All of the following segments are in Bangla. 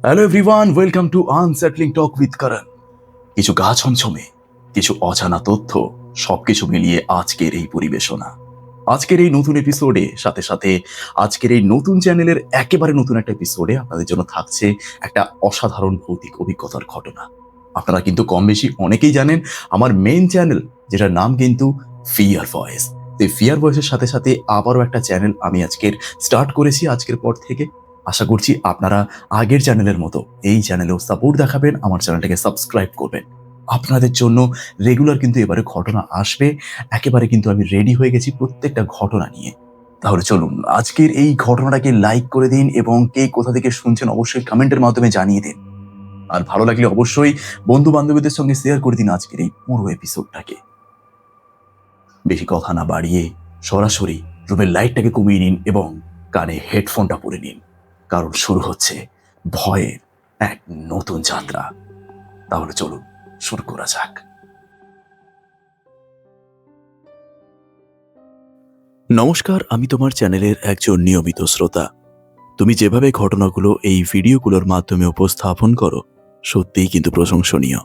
Hello everyone, welcome to unsettling talk with Karan. কিছু গা ছমছমে, কিছু অজানা তথ্য, সবকিছু মিলিয়ে আজকের এই পরিবেশনা, আজকের এই নতুন এপিসোডে, সাথে সাথে আজকের এই নতুন চ্যানেলের একেবারে নতুন একটা এপিসোডে আপনাদের জন্য থাকছে একটা অসাধারণ ভৌতিক অভিজ্ঞতার ঘটনা। আপনারা কিন্তু কম বেশি অনেকেই জানেন আমার মেইন চ্যানেল, যেটার নাম কিন্তু ফিয়ার ভয়েস। এই ফিয়ার ভয়েসের সাথে সাথে আবারও একটা চ্যানেল আমি আজকের স্টার্ট করেছি। আজকের পর থেকে আশা করছি আপনারা আগের চ্যানেলের মতো এই চ্যানেলেও সাপোর্ট দেখাবেন, আমার চ্যানেলটাকে সাবস্ক্রাইব করবেন। আপনাদের জন্য রেগুলার কিন্তু এবারে ঘটনা আসবে, একেবারে কিন্তু আমি রেডি হয়ে গেছি প্রত্যেকটা ঘটনা নিয়ে। তাহলে চলুন আজকের এই ঘটনাটাকে লাইক করে দিন এবং কে কোথা থেকে শুনছেন অবশ্যই কমেন্টের মাধ্যমে জানিয়ে দিন। আর ভালো লাগলে অবশ্যই বন্ধু বান্ধবীদের সঙ্গে শেয়ার করে দিন আজকের এই পুরো এপিসোডটাকে। বেশি কথা না বাড়িয়ে সরাসরি রুমের লাইটটাকে কমিয়ে নিন এবং কানে হেডফোনটা পরে নিন, কারণ শুরু হচ্ছে ভয়ের এক নতুন যাত্রা। তাহলে চলুন শুরু করা যাক। নমস্কার, আমি তোমার চ্যানেলের একজন নিয়মিত শ্রোতা। তুমি যেভাবে ঘটনাগুলো এই ভিডিওগুলোর মাধ্যমে উপস্থাপন করো, সত্যিই কিন্তু প্রশংসনীয়।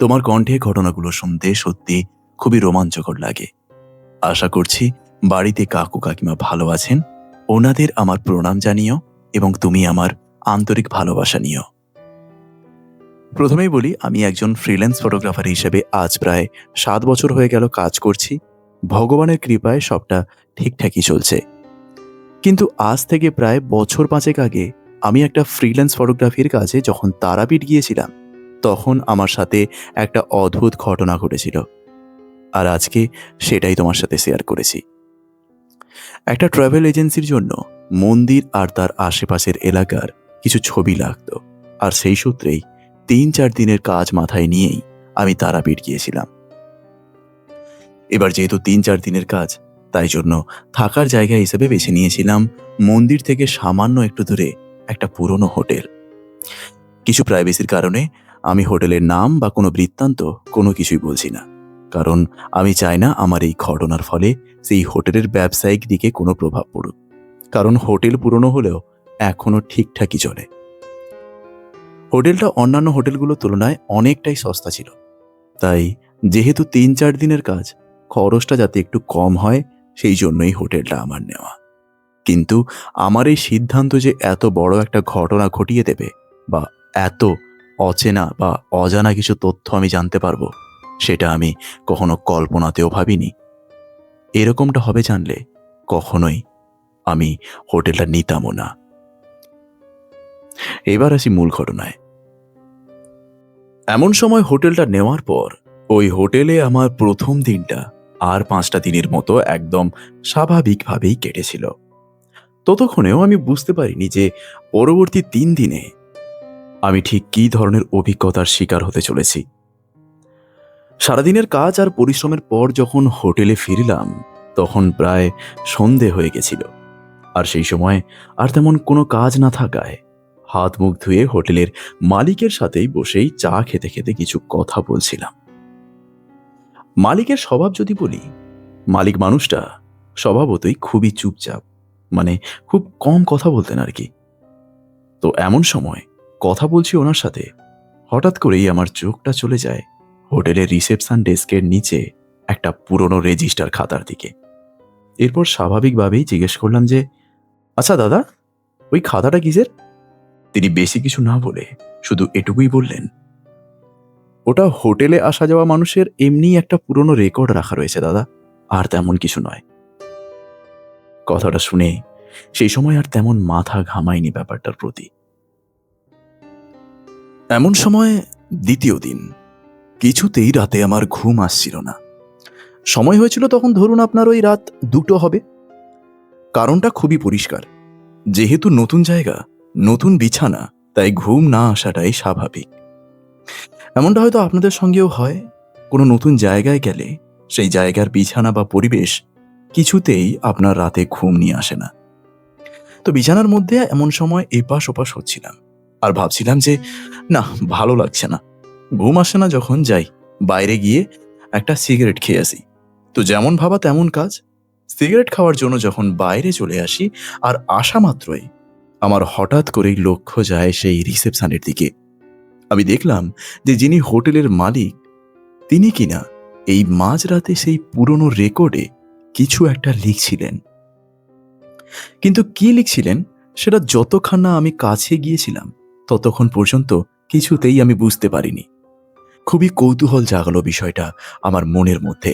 তোমার কণ্ঠে ঘটনাগুলো শুনতে সত্যি খুবই রোমাঞ্চকর লাগে। আশা করছি বাড়িতে কাকু কাকিমা ভালো আছেন, ওনাদের আমার প্রণাম জানিও এবং তুমি আমার আন্তরিক ভালোবাসা নিও। প্রথমেই বলি, আমি একজন ফ্রিল্যান্স ফটোগ্রাফার হিসেবে আজ প্রায় 7 বছর হয়ে গেল কাজ করছি। ভগবানের কৃপায় সবটা ঠিকঠাকই চলছে। কিন্তু আজ থেকে প্রায় বছর 5 আগে আমি একটা ফ্রিল্যান্স ফটোগ্রাফির কাজে যখন তারাপীঠ গিয়েছিলাম, তখন আমার সাথে একটা অদ্ভুত ঘটনা ঘটেছিল। আর আজকে সেটাই তোমার সাথে শেয়ার করেছি। একটা ট্রাভেল এজেন্সির জন্য মন্দির আর তার আশেপাশের এলাকার কিছু ছবি লাগতো, আর সেই সূত্রেই 3-4 দিনের কাজ মাথায় নিয়েই আমি তারাপীঠ গিয়েছিলাম। এবার যেহেতু 3-4 দিনের কাজ, তাই জন্য থাকার জায়গা হিসেবে বেছে নিয়েছিলাম মন্দির থেকে সামান্য একটু দূরে একটা পুরনো হোটেল। কিছু প্রাইভেসির কারণে আমি হোটেলের নাম বা কোনো বৃত্তান্ত কোনো কিছুই বলছি না, কারণ আমি চাই না আমার এই ঘটনার ফলে সেই হোটেলের ব্যবসায়িক দিকে কোনো প্রভাব পড়ুক। কারণ হোটেল পুরনো হলেও এখনো ঠিকঠাকই চলে। হোটেলটা অন্যান্য হোটেলগুলোর তুলনায় অনেকটাই সস্তা ছিল, তাই যেহেতু 3-4 দিনের কাজ, খরচটা যাতে একটু কম হয় সেই জন্যই হোটেলটা আমার নেওয়া। কিন্তু আমার এই সিদ্ধান্ত যে এত বড় একটা ঘটনা ঘটিয়ে দেবে, বা এত অচেনা বা অজানা কিছু তথ্য আমি জানতে পারবো, সেটা আমি কখনো কল্পনাতেও ভাবিনি। এরকমটা হবে জানলে কখনোই আমি হোটেলটা নিতামও না। এবার আসি মূল ঘটনায়। এমন সময় হোটেলটা নেওয়ার পর ওই হোটেলে আমার প্রথম দিনটা আর 5টা দিনের মতো একদম স্বাভাবিকভাবেই কেটেছিল। ততক্ষণেও আমি বুঝতে পারিনি যে পরবর্তী 3 দিনে আমি ঠিক কী ধরনের অভিজ্ঞতার শিকার হতে চলেছি। সারাদিনের কাজ আর পরিশ্রমের পর যখন হোটেলে ফিরলাম, তখন প্রায় সন্ধে হয়ে গেছিল। আর সেই সময় আর তেমন কোনো কাজ না থাকায় হাত মুখ ধুয়ে হোটেলের মালিকের সাথেই বসেই চা খেতে খেতে কিছু কথা বলছিলাম। মালিকের স্বভাব যদি বলি, মালিক মানুষটা স্বভাবতই খুবই চুপচাপ, মানে খুব কম কথা বলতেন আর কি। তো এমন সময় কথা বলছি ওনার সাথে, হঠাৎ করেই আমার চোখটা চলে যায় হোটেলের রিসেপশন ডেস্কের নিচে একটা পুরনো রেজিস্টার খাতার দিকে। এরপর স্বাভাবিকভাবেই জিজ্ঞেস করলাম যে, আচ্ছা দাদা, ওই খাতাটা কিসের? তিনি বেশি কিছু না বলে শুধু এটুকুই বললেন, ওটা হোটেলে আসা যাওয়া মানুষের এমনি একটা পুরনো রেকর্ড রাখা রয়েছে দাদা, আর তেমন কিছু নয়। কথাটা শুনে সেই সময় আর তেমন মাথা ঘামায়নি ব্যাপারটার প্রতি। এমন সময় দ্বিতীয় দিন, কিছুতেই রাতে আমার ঘুম আসছিল না। সময় হয়েছিল তখন ধরুন আপনার ওই রাত 2টো হবে। কারণটা খুবই পরিষ্কার, যেহেতু নতুন জায়গা, নতুন বিছানা, তাই ঘুম না আসাটাই স্বাভাবিক। এমনটা হয়তো আপনাদের সঙ্গেও হয়, কোনো নতুন জায়গায় গেলে সেই জায়গার বিছানা বা পরিবেশ কিছুতেই আপনার রাতে ঘুম নিয়ে আসে না। তো বিছানার মধ্যে এমন সময় এপাশ ওপাশ হচ্ছিলাম আর ভাবছিলাম যে না, ভালো লাগছে না, ঘুম আসে না, যখন যাই বাইরে গিয়ে একটা সিগারেট খেয়ে আসি। তো যেমন ভাবা তেমন কাজ। সিগারেট খাওয়ার জন্য যখন বাইরে চলে আসি, আর আসা মাত্রই আমার হঠাৎ করেই লক্ষ্য যায় সেই রিসেপশনের দিকে। আমি দেখলাম যে যিনি হোটেলের মালিক তিনি কিনা এই মাঝরাতে সেই পুরনো রেকর্ডে কিছু একটা লিখছিলেন। কিন্তু কি লিখছিলেন সেটা যতক্ষণ না আমি কাছে গিয়েছিলাম ততক্ষণ পর্যন্ত কিছুতেই আমি বুঝতে পারিনি। খুবই কৌতূহল জাগালো বিষয়টা আমার মনের মধ্যে।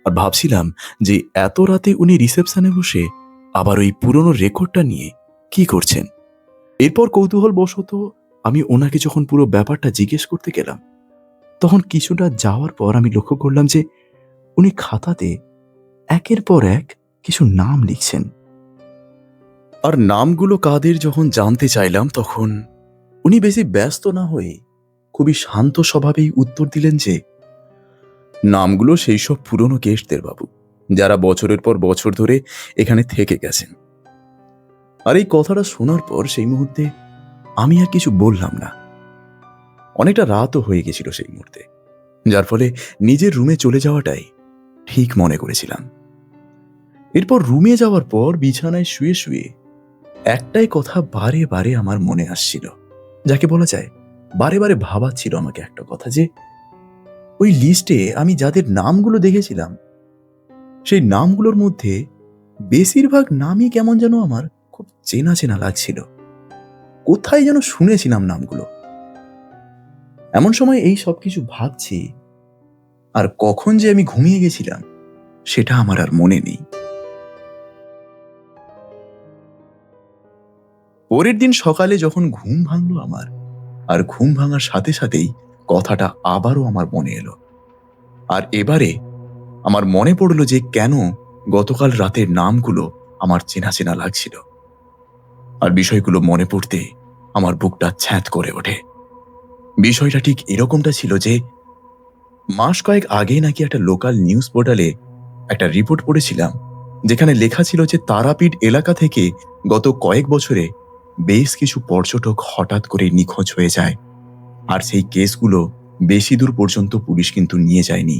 আর ভাবছিলাম যে এত রাতে উনি রিসেপশনে বসে আবার ওই পুরনো রেকর্ডটা নিয়ে কি করছেন। এরপর কৌতূহল বশত আমি ওনাকে যখন পুরো ব্যাপারটা জিজ্ঞেস করতে গেলাম, তখন কিছুটা যাওয়ার পর আমি লক্ষ্য করলাম যে উনি খাতাতে একের পর এক কিছু নাম লিখছেন। আর নামগুলো কাদের যখন জানতে চাইলাম তখন উনি বেশি ব্যস্ত না হয়ে খুবই শান্ত স্বভাবেই উত্তর দিলেন যে নামগুলো সেই সব পুরনো গেস্টদের বাবু, যারা বছরের পর বছর ধরে এখানে থেকে গেছেন। আর এই কথাটা শোনার পর সেই মুহূর্তে আমি আর কিছু বললাম না। অনেকটা রাতও হয়ে গেছিল সেই মুহূর্তে, যার ফলে নিজের রুমে চলে যাওয়াটাই ঠিক মনে করেছিলাম। এরপর রুমে যাওয়ার পর বিছানায় শুয়ে শুয়ে একটাই কথা বারে বারে আমার মনে আসছিল, যাকে বলা যায় বারে বারে ভাবাচ্ছিল আমাকে একটা কথা, যে ওই লিস্টে আমি যাদের নামগুলো দেখেছিলাম সেই নামগুলোর মধ্যে বেশিরভাগ নামই কেমন যেন আমার খুব চেনা চেনা লাগছিল। কোথায় যেন শুনেছিলাম নামগুলো। এমন সময় এই সব কিছু ভাবছি, আর কখন যে আমি ঘুমিয়ে গেছিলাম সেটা আমার আর মনে নেই। পরের দিন সকালে যখন ঘুম ভাঙলো আমার, আর ঘুম ভাঙার সাথে সাথেই কথাটা আবারও আমার মনে এলো। আর এবারে আমার মনে পড়লো যে কেন গতকাল রাতের নামগুলো আমার চেনা চেনা লাগছিল। আর বিষয়গুলো মনে পড়তে আমার বুকটা ছ্যাঁত করে ওঠে। বিষয়টা ঠিক এরকমটা ছিল যে মাস কয়েক আগে নাকি একটা লোকাল নিউজ পোর্টালে একটা রিপোর্ট পড়েছিলাম, যেখানে লেখা ছিল যে তারাপীঠ এলাকা থেকে গত কয়েক বছরে বেশ কিছু পর্যটক হঠাৎ করে নিখোঁজ হয়ে যায়। আর সেই কেসগুলো বেশি দূর পর্যন্ত পুলিশ কিন্তু নিয়ে যায়নি,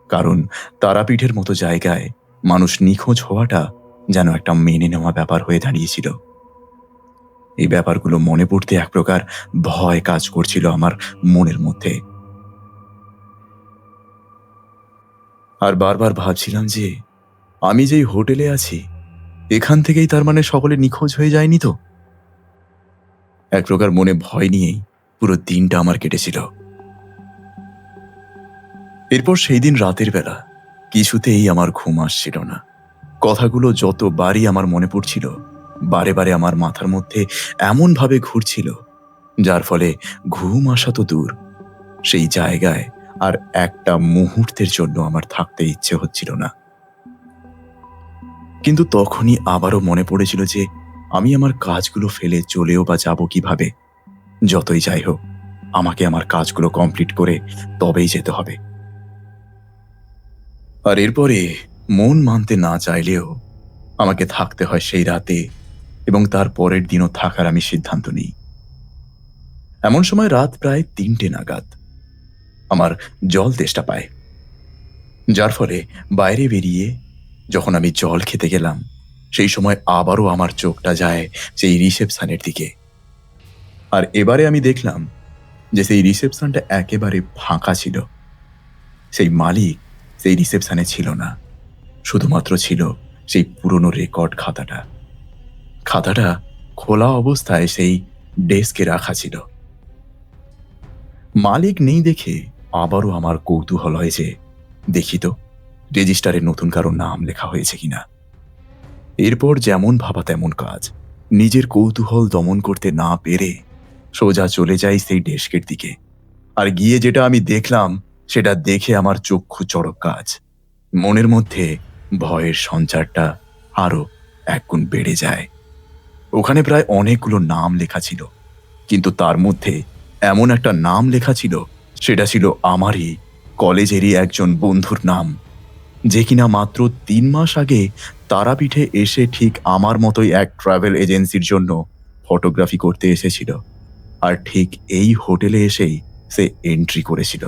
কারণ তারাপীঠের মতো জায়গায় মানুষ নিখোঁজ হওয়াটা যেন একটা মেনে নেওয়া ব্যাপার হয়ে দাঁড়িয়েছিল। এই ব্যাপারগুলো মনে পড়তে এক প্রকার ভয় কাজ করছিল আমার মনের মধ্যে। আর বারবার ভাবছিলাম যে আমি যেই হোটেলে আছি এখান থেকেই তার মানে সকলে নিখোঁজ হয়ে যায়নি তো। এক প্রকার মনে ভয় নিয়েই পুরো দিনটা আমার কেটেছিল। এরপর সেই দিন রাতের বেলা কিছুতেই আমার ঘুম আসছিল না। কথাগুলো যতবারই আমার মনে পড়ছিল বারে বারে আমার মাথার মধ্যে এমনভাবে ঘুরছিল, যার ফলে ঘুম আসা তো দূর, সেই জায়গায় আর একটা মুহূর্তের জন্য আমার থাকতে ইচ্ছে হচ্ছিল না। কিন্তু তখনই আবারও মনে পড়েছিল যে আমি আমার কাজগুলো ফেলে চলেও বা যাব কিভাবে। যতই যাই হোক, আমাকে আমার কাজগুলো কমপ্লিট করে তবেই যেতে হবে। আর এরপরে মন মানতে না চাইলেও আমাকে থাকতে হয় সেই রাতে, এবং তার পরের দিনও থাকার আমি সিদ্ধান্ত নিই। এমন সময় রাত প্রায় ৩টে নাগাদ আমার জল তেষ্টা পায়, যার ফলে বাইরে বেরিয়ে যখন আমি জল খেতে গেলাম সেই সময় আবারও আমার চোখটা যায় সেই রিসেপশনের দিকে। আর এবারে আমি দেখলাম যে সেই রিসেপশনটা একেবারে ফাঁকা ছিল। সেই মালিক সেই রিসেপশনে ছিল না, শুধুমাত্র ছিল সেই পুরনো রেকর্ড খাতাটা। খাতাটা খোলা অবস্থায় সেই ডেস্কে রাখা ছিল। মালিক নেই দেখে আবারও আমার কৌতূহল হয় যে দেখি তো রেজিস্টারে নতুন কারো নাম লেখা হয়েছে কিনা। এরপর যেমন ভাবা তেমন কাজ, নিজের কৌতূহল দমন করতে না পেরে সোজা চলে যাই সেই ডেস্কের দিকে। আর গিয়ে যেটা আমি দেখলাম সেটা দেখে আমার চক্ষু চড়ক কাজ। মনের মধ্যে ভয়ের সঞ্চারটা আরো একগুণ বেড়ে যায়। ওখানে প্রায় অনেকগুলো নাম লেখা ছিল, কিন্তু তার মধ্যে এমন একটা নাম লেখা ছিল সেটা ছিল আমারই কলেজেরই একজন বন্ধুর নাম, যে কিনা মাত্র ৩ মাস আগে তারাপীঠে এসে ঠিক আমার মতোই এক ট্রাভেল এজেন্সির জন্য ফটোগ্রাফি করতে এসেছিল। আর ঠিক এই হোটেলে এসেই সে এন্ট্রি করেছিল।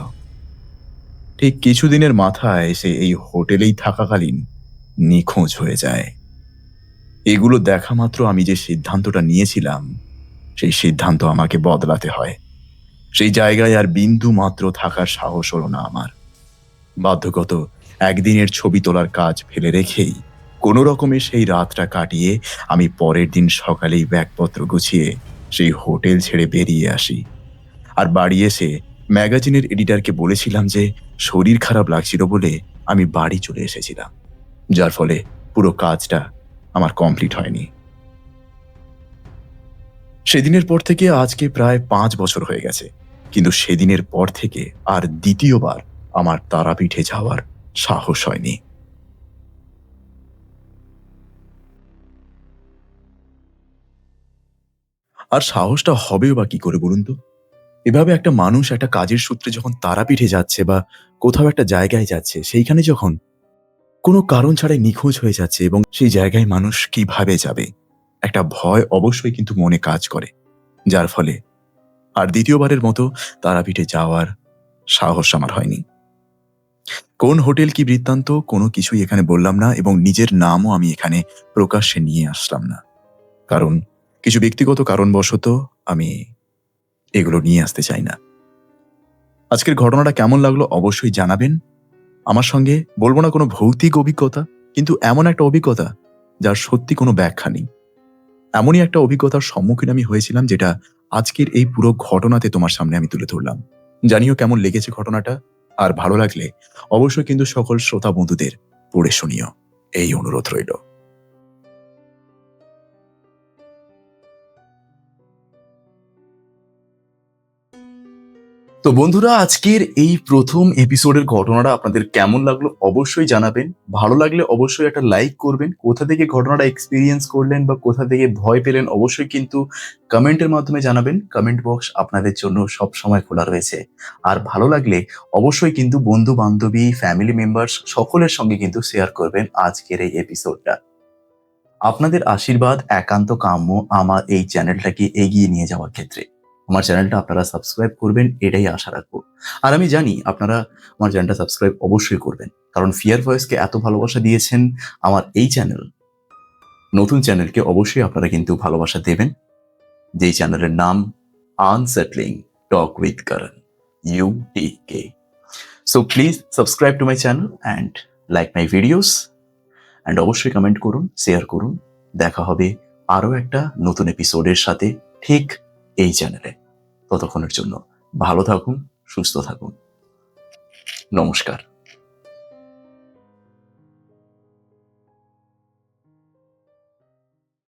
ঠিক কিছুদিনের মাথায় সে এই হোটেলেই থাকাকালীন নিখোঁজ হয়ে যায়। এগুলো দেখা মাত্র আমি যে সিদ্ধান্তটা নিয়েছিলাম, সেই সিদ্ধান্ত আমাকে বদলাতে হয়। সেই জায়গায় আর বিন্দু মাত্র থাকার সাহস হলো না আমার। বাধ্যগত একদিনের ছবি তোলার কাজ ফেলে রেখেই কোনো রকমে সেই রাতটা কাটিয়ে আমি পরের দিন সকালেই ব্যাগপত্র গুছিয়ে সেই হোটেল ছেড়ে বেরিয়ে আসি। আর বাড়ি এসে ম্যাগাজিনের এডিটরকে বলেছিলাম যে শরীর খারাপ লাগছিল বলে আমি বাড়ি চলে এসেছিলাম, যার ফলে পুরো কাজটা আমার কমপ্লিট হয়নি। সেদিনের পর থেকে আজকে প্রায় ৫ বছর হয়ে গেছে, কিন্তু সেদিনের পর থেকে আর দ্বিতীয়বার আমার তারাপীঠে যাওয়ার সাহস হয়নি। আর সাহসটা হবেও বা কি করে বলুন তো? এভাবে একটা মানুষ একটা কাজের সূত্রে যখন তারাপীঠে যাচ্ছে বা কোথাও একটা জায়গায় যাচ্ছে, সেইখানে যখন কোনো কারণ ছাড়াই নিখোঁজ হয়ে যাচ্ছে এবং সেই জায়গায় মানুষ কিভাবে যাবে? একটা ভয় অবশ্যই কিন্তু মনে কাজ করে। যার ফলে আর দ্বিতীয়বারের মতো তারাপীঠে যাওয়ার সাহস আমার হয়নি। কোন হোটেল কি বৃত্তান্ত কোনো কিছুই এখানে বললাম না এবং নিজের নামও আমি এখানে প্রকাশ্যে নিয়ে আসলাম না। কারণ কিছু ব্যক্তিগত কারণবশত আমি এগুলো নিয়ে আসতে চাই না। আজকের ঘটনাটা কেমন লাগলো অবশ্যই জানাবেন। আমার সঙ্গে বলব না কোনো ভৌতিক অভিজ্ঞতা, কিন্তু এমন একটা অভিজ্ঞতা যার সত্যি কোনো ব্যাখ্যা নেই। এমনই একটা অভিজ্ঞতার সম্মুখীন আমি হয়েছিলাম যেটা আজকের এই পুরো ঘটনাতে তোমার সামনে আমি তুলে ধরলাম। জানিও কেমন লেগেছে ঘটনাটা। আর ভালো লাগলে অবশ্যই কিন্তু সকল শ্রোতা বন্ধুদের পড়ে শুনিও। এই অনুরোধ রইল। তো বন্ধুরা, আজকের এই প্রথম এপিসোডের ঘটনাটা আপনাদের কেমন লাগলো অবশ্যই জানাবেন। ভালো লাগলে অবশ্যই একটা লাইক করবেন। কোথা থেকে ঘটনাটা এক্সপেরিয়েন্স করলেন বা কোথা থেকে ভয় পেলেন অবশ্যই কিন্তু কমেন্টের মাধ্যমে জানাবেন। কমেন্ট বক্স আপনাদের জন্য সবসময় খোলা রয়েছে। আর ভালো লাগলে অবশ্যই কিন্তু বন্ধু-বান্ধবী, ফ্যামিলি মেম্বার্স সকলের সঙ্গে কিন্তু শেয়ার করবেন আজকের এই এপিসোডটা। আপনাদের আশীর্বাদ একান্ত কাম্য আমার এই চ্যানেলটাকে এগিয়ে নিয়ে যাওয়ার ক্ষেত্রে। আমার চ্যানেলটা আপনারা সাবস্ক্রাইব করবেন এটাই আশা রাখবো। আর আমি জানি আপনারা আমার চ্যানেলটা সাবস্ক্রাইব অবশ্যই করবেন। কারণ ফিয়ার ভয়েসকে এত ভালোবাসা দিয়েছেন আমার এই চ্যানেল, নতুন চ্যানেলকে অবশ্যই আপনারা কিন্তু ভালোবাসা দেবেন। যেই চ্যানেলের নাম unsettling talk with Karan, UTK। So please subscribe to my channel and like my videos and অবশ্যই কমেন্ট করুন, শেয়ার করুন। দেখা হবে আরও একটা নতুন এপিসোডের সাথে ঠিক এই চ্যানেলে। ততক্ষণের জন্য ভালো থাকুন, সুস্থ থাকুন। নমস্কার।